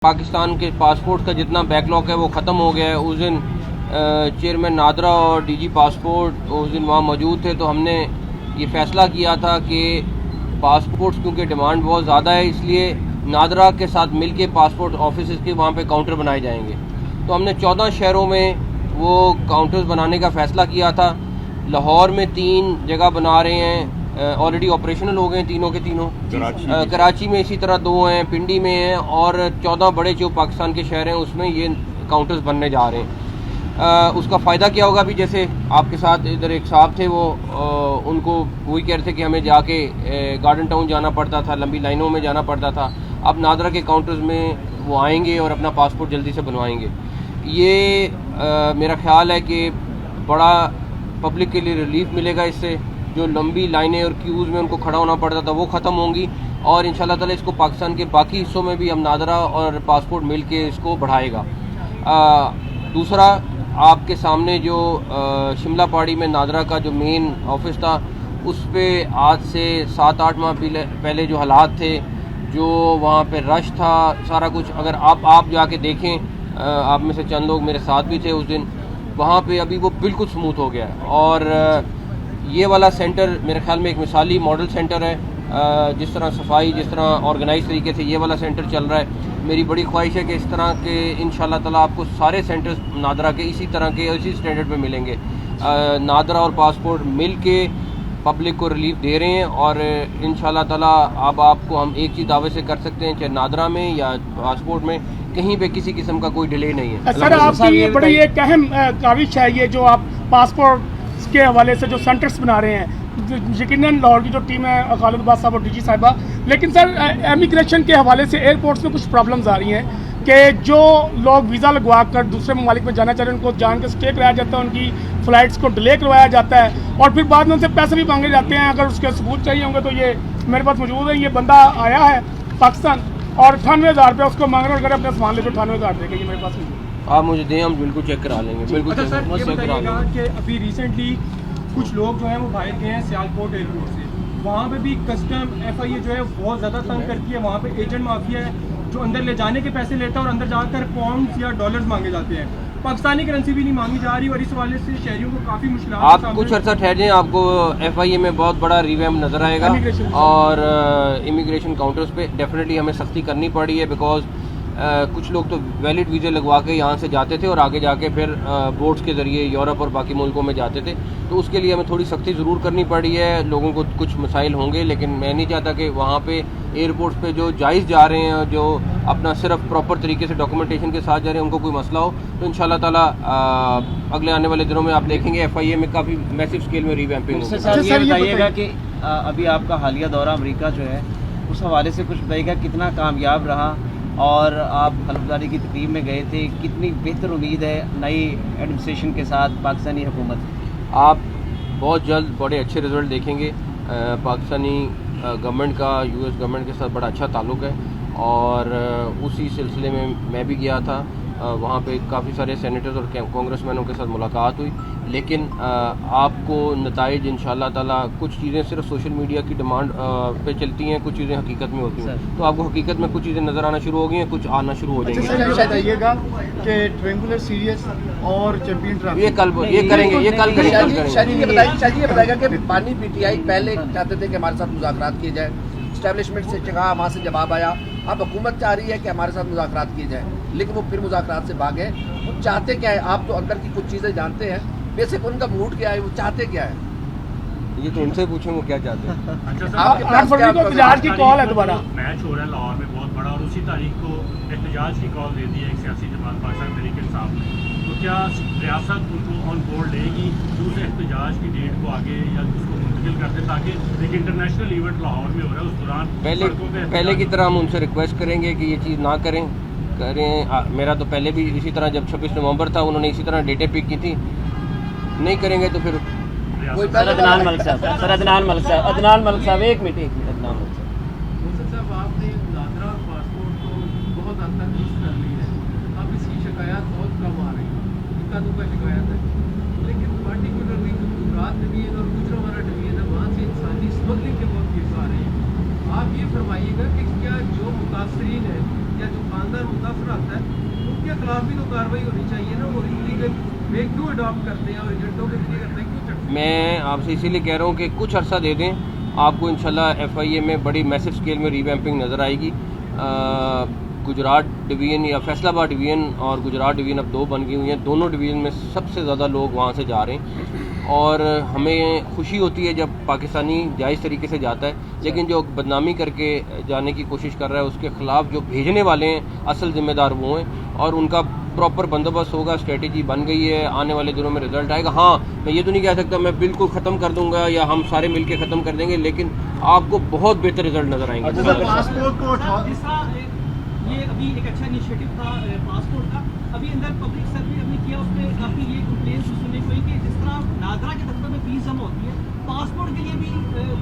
पाकिस्तान के पासपोर्ट का जितना बैकलॉग है वो ख़त्म हो गया है। उस दिन चेयरमैन नादरा और डीजी पासपोर्ट उस दिन वहाँ मौजूद थे, तो हमने ये फ़ैसला किया था कि पासपोर्ट्स क्योंकि डिमांड बहुत ज़्यादा है, इसलिए नादरा के साथ मिल के पासपोर्ट ऑफिस के वहाँ पे काउंटर बनाए जाएंगे। तो हमने 14 शहरों में वो काउंटर्स बनाने का फ़ैसला किया था। लाहौर में 3 जगह बना रहे हैं, ऑलरेडी ऑपरेशनल हो गए तीनों के तीनों। कराची में इसी तरह 2 हैं, पिंडी में हैं, और 14 बड़े जो पाकिस्तान के शहर हैं उसमें ये काउंटर्स बनने जा रहे हैं। उसका फ़ायदा क्या होगा? भी जैसे आपके साथ इधर एक साहब थे, वो उनको वही कह रहे थे कि हमें जाके गार्डन टाउन जाना पड़ता था, लंबी लाइनों में जाना पड़ता था। अब नादरा के काउंटर्स में वो आएंगे और अपना पासपोर्ट जल्दी से बनवाएंगे। ये मेरा ख्याल है कि बड़ा पब्लिक के लिए रिलीफ मिलेगा इससे। जो लंबी लाइनें और क्यूज़ में उनको खड़ा होना पड़ता था वो ख़त्म होंगी, और इंशाल्लाह ताला इसको पाकिस्तान के बाकी हिस्सों में भी हम नादरा और पासपोर्ट मिल के इसको बढ़ाएगा। दूसरा, आपके सामने जो शिमला पहाड़ी में नादरा का जो मेन ऑफिस था, उस पर आज से 7-8 माह पहले जो हालात थे, जो वहाँ पे रश था, सारा कुछ अगर आप जाके देखें, आप में से चंद लोग मेरे साथ भी थे उस दिन, वहाँ पे अभी वो बिल्कुल स्मूथ हो गया है। और ये वाला सेंटर मेरे ख्याल में एक मिसाली मॉडल सेंटर है। जिस तरह सफाई, जिस तरह ऑर्गेनाइज तरीके से ये वाला सेंटर चल रहा है, मेरी बड़ी ख्वाहिश है कि इस तरह के इंशाल्लाह ताला आपको सारे सेंटर्स नादरा के इसी तरह के इसी स्टैंडर्ड पे मिलेंगे। नादरा और पासपोर्ट मिल के पब्लिक को रिलीफ दे रहे हैं, और इंशाल्लाह ताला अब आपको हम एक चीज़ दावे से कर सकते हैं, चाहे नादरा में या पासपोर्ट में, कहीं पे किसी किस्म का कोई डिले नहीं है। सर, आपकी बड़ी एक अहम काविश है ये जो आप पासपोर्ट के हवाले से जो सेंटर्स बना रहे हैं। यकीनन लाहौर की जो टीम है, खालिद अब्बास साहब और डीजी साहिबा, लेकिन सर इमिग्रेशन के हवाले से एयरपोर्ट्स में कुछ प्रॉब्लम्स आ रही हैं कि जो लोग वीज़ा लगवा कर दूसरे ममालिक में जाना चाह रहे हैं उनको जान के स्टे कराया जाता है, उनकी फ़्लाइट्स को डिले करवाया जाता है, और फिर बाद में उनसे पैसे भी मांगे जाते हैं। अगर उसके सबूत चाहिए होंगे तो ये मेरे पास मौजूद है, ये बंदा आया है पाकिस्तान और 98,000 रुपये उसको मांग रहे हैं, अगर अपना सामान ले तो 98,000 देगा। ये मेरे पास मौजूद है, आप मुझे दें, हम बिल्कुल चेक करा लेंगे। बिल्कुल अच्छा सर, ये बताइएगा कि अभी रिसेंटली कुछ लोग जो हैं वो बाहर गए हैं सियालकोट एयरपोर्ट से, वहाँ पे भी कस्टम FIA जो है बहुत ज़्यादा तंग करती है। वहाँ पे एजेंट माफिया है जो अंदर ले जाने के पैसे लेता है और अंदर जाकर पाउंड्स या डॉलर्स मांगे जाते हैं। पाकिस्तानी करेंसी भी नहीं मांगी जा रही, और इस हवाले से शहरियों को काफ़ी मुश्किल। आप कुछ अर्सा ठहर जाएं, आपको FIA में बहुत बड़ा रिवैम्प नज़र आएगा, और इमिग्रेशन काउंटर्स पे डेफिनेटली हमें सख्ती करनी पड़ी है, बिकॉज कुछ लोग तो वैलिड वीज़े लगवा के यहाँ से जाते थे और आगे जाके फिर बोट्स के ज़रिए यूरोप और बाकी मुल्कों में जाते थे। तो उसके लिए हमें थोड़ी सख्ती ज़रूर करनी पड़ी है। लोगों को कुछ मसाइल होंगे, लेकिन मैं नहीं चाहता कि वहाँ पे एयरपोर्ट्स पे जो जायज़ जा रहे हैं, जो अपना सिर्फ प्रॉपर तरीके से डॉक्यूमेंटेशन के साथ जा रहे हैं, उनको कोई मसला हो तो इंशाल्लाह ताला अगले आने वाले दिनों में आप देखेंगे FIA में काफ़ी मैसिव स्केल में रिवैम्पिंग होगी। सर, ये बताइएगा कि अभी आपका हालिया दौरा अमेरिका जो है, उस हवाले से कुछ बताइएगा, कितना कामयाब रहा, और आप हल्फदारी की तकरीब में गए थे, कितनी बेहतर उम्मीद है नई एडमिनिस्ट्रेशन के साथ पाकिस्तानी हुकूमत? आप बहुत जल्द बड़े अच्छे रिजल्ट देखेंगे। पाकिस्तानी गवर्नमेंट का US गवर्नमेंट के साथ बड़ा अच्छा ताल्लुक़ है, और उसी सिलसिले में मैं भी गया था। वहाँ पे काफ़ी सारे सेनेटर्स और कांग्रेसमैनों के साथ मुलाकात हुई, लेकिन आपको नताइज इंशाल्लाह ताला, कुछ चीज़ें सिर्फ सोशल मीडिया की डिमांड पे चलती हैं, कुछ चीज़ें हकीकत में होती हैं, तो आपको हकीकत में कुछ चीज़ें नज़र आना शुरू हो गई हैं, कुछ आना शुरू हो जाएंगी। अच्छा, ये बताइएगा कि ट्रायंगुलर सीरीज और चैंपियन ट्रॉफी ये कल करेंगे। शाजी ये बताएगा कि पानी PTI पहले चाहते थे कि हमारे साथ मुज़ाकरात किए जाए, इस्टेब्लिशमेंट से कहा, वहाँ से जवाब आया, अब हुकूमत चाह रही है कि हमारे साथ मुज़ाकरात किए जाए, लेकिन वो फिर मुज़ाकरात से भागे। वो चाहते क्या है? आप तो अंदर की कुछ चीज़ें जानते हैं, बेसिक उनका मूड क्या है, वो चाहते क्या है? ये तो उनसे पूछें वो क्या चाहते हैं। एहतजाज की कॉल है दोबारा, मैच हो रहा है लाहौर में बहुत बड़ा, और उसी तारीख को एहतजाज की कॉल दे दी है एक सियासी जमात पाकिस्तान तहरीक इंसाफ ने, तो क्या रियासत उनको ऑन बोर्ड लेगी दूसरे एहतजाज की डेट को आगे या उसको मुंतकिल करते, ताकि एक इंटरनेशनल इवेंट लाहौर में हो रहा है, उस दौरान पहले की तरह हम उनसे रिक्वेस्ट करेंगे कि ये चीज़ ना करें। मेरा तो पहले भी इसी तरह, जब 26 नवंबर था, उन्होंने इसी तरह डेटें पिक की थी। नहीं करेंगे तो फिर अदनान मलिक साहब एक मिनट अदनान मलिक साहब, आपने नादरा और पासपोर्ट को बहुत हद तक यूज़ कर ली है, अब इसकी शिकायत बहुत कम आ रही है, इक्का दुक्का शिकायत है, लेकिन पार्टिकुलरली गुजरात डिवीजन और गुजरावाला डिवीजन है, वहाँ से इंसानी स्मगलिंग के बहुत केस आ रहे हैं। आप ये फरमाइएगा कि क्या जो मुतासरीन है या जो खानदान पासपोर्ट आता है उनके खिलाफ भी तो कार्रवाई होनी चाहिए ना, वो इलीगल वे क्यों अडॉप्ट करते हैं और एजेंटों के लिए करते हैं, क्यों चढ़ते मैं आपसे इसीलिए कह रहा हूँ कि कुछ अर्सा दे दें, आपको इंशाल्लाह FIA में बड़ी मैसिव स्केल में रीवैम्पिंग नज़र आएगी। गुजरात डिवीज़न या फैसलाबाद डिवीज़न और गुजरात डिवीज़न अब 2 बन गई हुई हैं। दोनों डिवीज़न में सबसे ज़्यादा लोग वहाँ से जा रहे हैं और हमें खुशी होती है जब पाकिस्तानी जायज़ तरीके से जाता है, लेकिन जो बदनामी करके जाने की कोशिश कर रहा है उसके ख़िलाफ़ जो भेजने वाले हैं असल ज़िम्मेदार वो हैं और उनका प्रॉपर बंदोबस्त होगा। स्ट्रेटजी बन गई है, आने वाले दिनों में रिजल्ट आएगा। हाँ, मैं ये तो नहीं कह सकता मैं बिल्कुल ख़त्म कर दूंगा या हम सारे मिलके ख़त्म कर देंगे, लेकिन आपको बहुत बेहतर रिजल्ट नज़र आएंगे। पासपोर्ट को ये अभी एक अच्छा इनिशिएटिव था पासपोर्ट का, अभी अंदर पब्लिक सर्वे हमने किया, उसमें काफ़ी ये कंप्लेंट्स सुनने को कि जिस तरह नादरा के दफ्तर में फीस जमा होती है, पासपोर्ट के लिए भी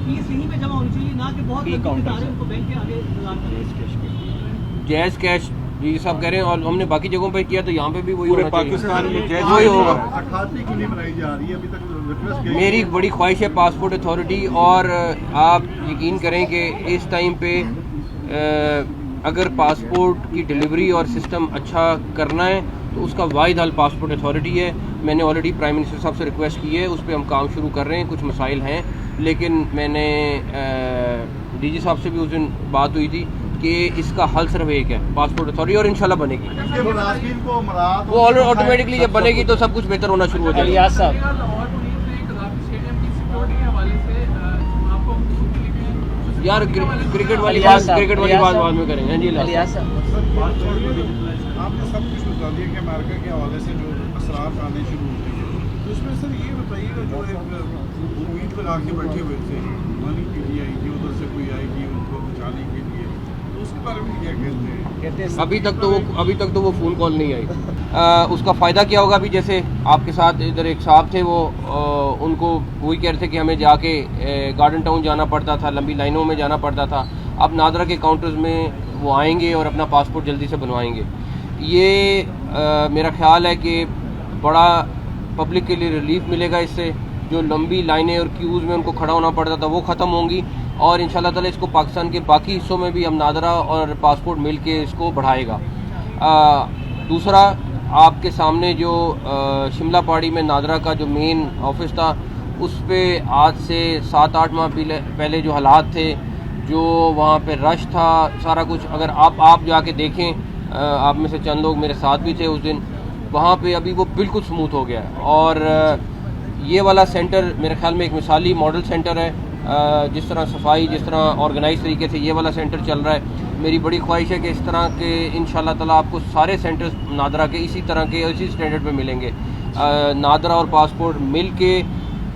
फीस यहीं पे जमा होनी चाहिए, ना कि बहुत इदारे उनको बैंक के आगे इंतजार करें। जैज़ कैश जी साहब कह रहे हैं और हमने बाकी जगहों पर किया तो यहाँ पे भी वही होना पाकिस्तान में चाहिए, वही होगा। अखाती क्यों नहीं बनाई जा रही है अभी तक? रिक्वेस्ट मेरी बड़ी ख्वाहिश है पासपोर्ट अथॉरिटी, और आप यकीन करें कि इस टाइम पे अगर पासपोर्ट की डिलीवरी और सिस्टम अच्छा करना है तो उसका वाहिद हल पासपोर्ट अथॉरिटी है। मैंने ऑलरेडी प्राइम मिनिस्टर साहब से रिक्वेस्ट की है, उस पर हम काम शुरू कर रहे हैं। कुछ मसाइल हैं, लेकिन मैंने DG साहब से भी उस दिन बात हुई थी कि इसका हल सिर्फ एक है, पासपोर्ट अथॉरिटी, और इंशाल्लाह बनेगी। वो ऑटोमेटिकली जब बनेगी तो सब कुछ बेहतर होना शुरू हो जाएगा। लाहौर स्टेडियम की सिक्योरिटी के हवाले से आपको यार क्रिकेट वाली बात बाद में करेंगे। जी आपने सब कुछ बता दिया कि अमेरिका के हवाले से जो असरात आने शुरू होते हैं, तो उसमें सर ये बताइएगा जो एक उम्मीद लगा के बैठे हुए थे, मनी पीटी आएगी उधर से कोई आएगी उनको बचाने के लिए, तो उसके बारे में क्या कहते हैं? अभी तक तो वो फ़ोन कॉल नहीं आई। उसका फ़ायदा क्या होगा? अभी जैसे आपके साथ इधर एक साहब थे, वो उनको वही कह रहे थे कि हमें जाके गार्डन टाउन जाना पड़ता था, लंबी लाइनों में जाना पड़ता था। अब नादरा के काउंटर्स में वो आएंगे और अपना पासपोर्ट जल्दी से बनवाएंगे। ये मेरा ख्याल है कि बड़ा पब्लिक के लिए रिलीफ मिलेगा इससे। जो लंबी लाइनें और क्यूज़ में उनको खड़ा होना पड़ता था वो ख़त्म होंगी, और इंशाल्लाह ताला इसको पाकिस्तान के बाकी हिस्सों में भी हम नादरा और पासपोर्ट मिल के इसको बढ़ाएगा। दूसरा, आपके सामने जो शिमला पहाड़ी में नादरा का जो मेन ऑफिस था, उस पर आज से 7-8 माह पहले जो हालात थे, जो वहाँ पे रश था, सारा कुछ अगर आप जाके देखें, आप में से चंद लोग मेरे साथ भी थे उस दिन, वहाँ पे अभी वो बिल्कुल स्मूथ हो गया है। और ये वाला सेंटर मेरे ख्याल में एक मिसाली मॉडल सेंटर है। जिस तरह सफाई, जिस तरह ऑर्गेनाइज तरीके से ये वाला सेंटर चल रहा है, मेरी बड़ी ख्वाहिश है कि इस तरह के इंशाल्लाह ताला आपको सारे सेंटर्स नादरा के इसी तरह के इसी स्टैंडर्ड पे मिलेंगे। नादरा और पासपोर्ट मिल के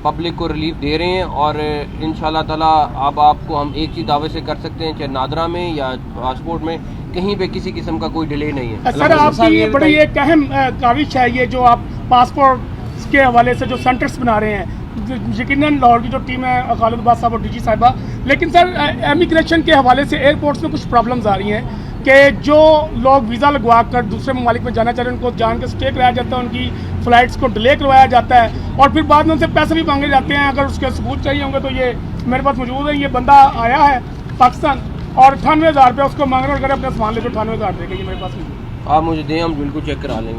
पब्लिक को रिलीफ दे रहे हैं, और इंशाल्लाह ताला अब आपको हम एक चीज़ दावे से कर सकते हैं, चाहे नादरा में या पासपोर्ट में, कहीं पे किसी किस्म का कोई डिले नहीं है। सर, आपकी ये बड़ी एक अहम काविश है ये जो आप पासपोर्ट के हवाले से जो सेंटर्स बना रहे हैं। यकीनन लाहौर की जो टीम है, खालिद अब्बास साहब और DG साहिबा, लेकिन सर इमिग्रेशन के हवाले से एयरपोर्ट्स में कुछ प्रॉब्लम्स आ रही हैं कि जो लोग वीज़ा लगवा कर दूसरे ममालिक में जाना चाह रहे हैं उनको जान के स्टे कराया जाता है, उनकी फ़्लाइट्स को डिले करवाया जाता है, और फिर बाद में उनसे पैसे भी मांगे जाते हैं। अगर उसके सबूत चाहिए होंगे तो ये मेरे पास मौजूद है। ये बंदा आया है पाकिस्तान और 98,000 रुपये उसको मांग रहे हैं, अगर अपना सामान ले तो 98,000 देगा। ये मेरे पास आप मुझे दें, हम बिल्कुल चेक करा लेंगे।